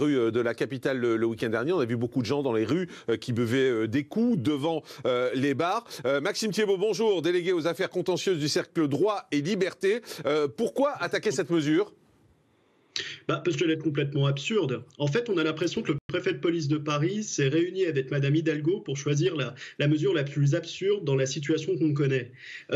Rue de la capitale le week-end dernier, on a vu beaucoup de gens dans les rues qui buvaient des coups devant les bars. Maxime Thiébaut, bonjour, délégué aux affaires contentieuses du Cercle Droit et Liberté. Pourquoi attaquer cette mesure ? Parce qu'elle est complètement absurde. En fait, on a l'impression que le préfet de police de Paris s'est réuni avec Madame Hidalgo pour choisir la mesure la plus absurde dans la situation qu'on connaît.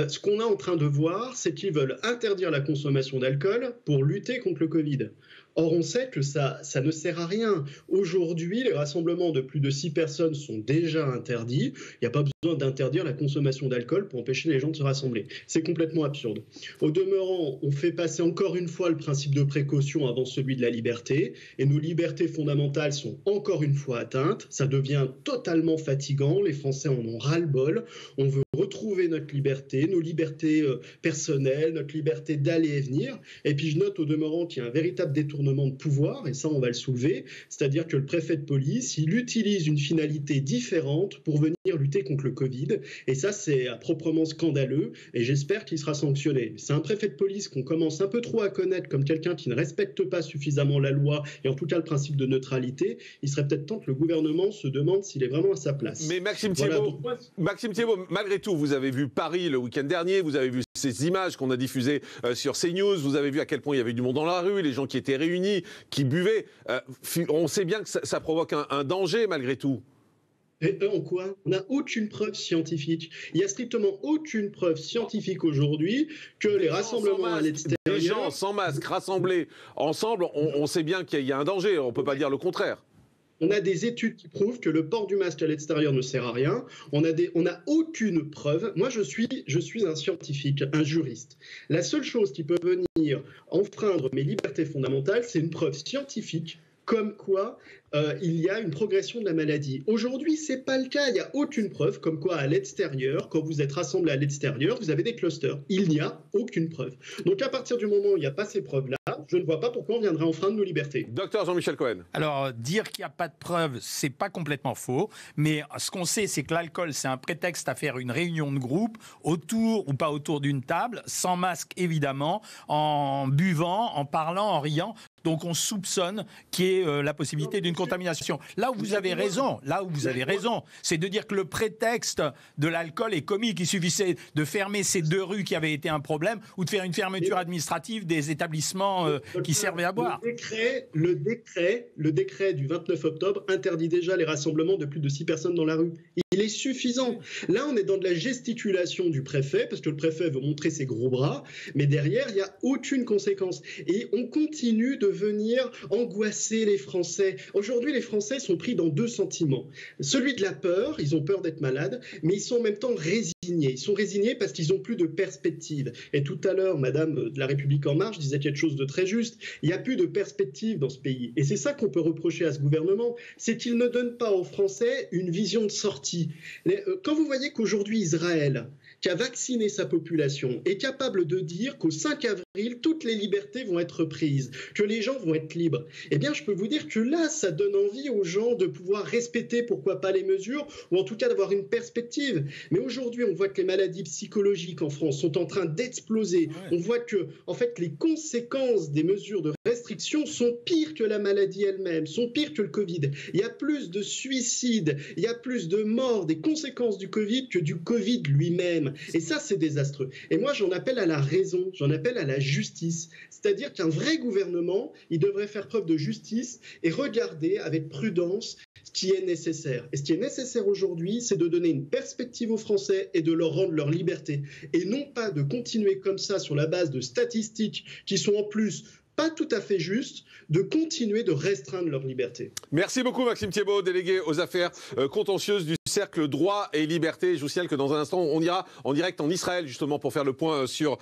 Ce qu'on est en train de voir, c'est qu'ils veulent interdire la consommation d'alcool pour lutter contre le Covid. Or, on sait que ça ne sert à rien. Aujourd'hui, les rassemblements de plus de 6 personnes sont déjà interdits. Il n'y a pas besoin d'interdire la consommation d'alcool pour empêcher les gens de se rassembler. C'est complètement absurde. Au demeurant, on fait passer encore une fois le principe de précaution avant celui de la liberté. Et nos libertés fondamentales sont encore une fois atteintes. Ça devient totalement fatigant. Les Français en ont ras-le-bol. On veut retrouver notre liberté, nos libertés personnelles, notre liberté d'aller et venir. Et puis je note au demeurant qu'il y a un véritable détournement de pouvoir, et ça on va le soulever, c'est-à-dire que le préfet de police, il utilise une finalité différente pour venir lutter contre le Covid, et ça c'est proprement scandaleux, et j'espère qu'il sera sanctionné. C'est un préfet de police qu'on commence un peu trop à connaître comme quelqu'un qui ne respecte pas suffisamment la loi, et en tout cas le principe de neutralité. Il serait peut-être temps que le gouvernement se demande s'il est vraiment à sa place. Mais Maxime Thiébaut, Maxime Thiébaut, malgré tout, vous avez vu Paris le week-end dernier, vous avez vu ces images qu'on a diffusées sur CNews, vous avez vu à quel point il y avait du monde dans la rue, les gens qui étaient réunis, qui buvaient. On sait bien que ça provoque un danger malgré tout. Et en quoi ? On n'a aucune preuve scientifique. Il n'y a strictement aucune preuve scientifique aujourd'hui que les rassemblements à l'extérieur... Des gens sans masque rassemblés ensemble, on sait bien qu'il y a un danger, on ne peut pas dire le contraire. On a des études qui prouvent que le port du masque à l'extérieur ne sert à rien. On n'a aucune preuve. Moi, je suis un scientifique, un juriste. La seule chose qui peut venir enfreindre mes libertés fondamentales, c'est une preuve scientifique comme quoi il y a une progression de la maladie. Aujourd'hui, ce n'est pas le cas. Il n'y a aucune preuve comme quoi à l'extérieur, quand vous êtes rassemblés à l'extérieur, vous avez des clusters. Il n'y a aucune preuve. Donc à partir du moment où il n'y a pas ces preuves-là, je ne vois pas pourquoi on viendrait enfreindre nos libertés. Docteur Jean-Michel Cohen. Alors, dire qu'il n'y a pas de preuves, c'est pas complètement faux. Mais ce qu'on sait, c'est que l'alcool, c'est un prétexte à faire une réunion de groupe, autour ou pas autour d'une table, sans masque évidemment, en buvant, en parlant, en riant. Donc on soupçonne qu'il y ait la possibilité d'une contamination. Là où vous avez raison, c'est de dire que le prétexte de l'alcool est comique. Il suffisait de fermer ces 2 rues qui avaient été un problème ou de faire une fermeture administrative des établissements qui servaient à boire. Le décret du 29 octobre interdit déjà les rassemblements de plus de 6 personnes dans la rue. Il est suffisant. Là, on est dans de la gesticulation du préfet, parce que le préfet veut montrer ses gros bras, mais derrière, il n'y a aucune conséquence. Et on continue de venir angoisser les Français. Aujourd'hui, les Français sont pris dans 2 sentiments. Celui de la peur, ils ont peur d'être malades, mais ils sont en même temps résignés. Ils sont résignés parce qu'ils n'ont plus de perspective. Et tout à l'heure, Madame de la République En Marche disait quelque chose de très juste. Il n'y a plus de perspective dans ce pays. Et c'est ça qu'on peut reprocher à ce gouvernement, c'est qu'il ne donne pas aux Français une vision de sortie. Quand vous voyez qu'aujourd'hui, Israël, qui a vacciné sa population, est capable de dire qu'au 5 avril, toutes les libertés vont être prises, que les gens vont être libres, eh bien, je peux vous dire que là, ça donne envie aux gens de pouvoir respecter, pourquoi pas, les mesures, ou en tout cas d'avoir une perspective. Mais aujourd'hui, on voit que les maladies psychologiques en France sont en train d'exploser. Ouais. On voit que, en fait, les conséquences des mesures de restriction sont pires que la maladie elle-même, sont pires que le Covid. Il y a plus de suicides, il y a plus de morts, des conséquences du Covid que du Covid lui-même. Et ça, c'est désastreux. Et moi, j'en appelle à la raison, j'en appelle à la justice. C'est-à-dire qu'un vrai gouvernement, il devrait faire preuve de justice et regarder avec prudence ce qui est nécessaire. Et ce qui est nécessaire aujourd'hui, c'est de donner une perspective aux Français et de leur rendre leur liberté. Et non pas de continuer comme ça sur la base de statistiques qui sont en plus pas tout à fait justes, de continuer de restreindre leur liberté. Merci beaucoup Maxime Thiébaut, délégué aux affaires contentieuses du Cercle Droit et Liberté. Je vous signale que dans un instant, on ira en direct en Israël justement pour faire le point sur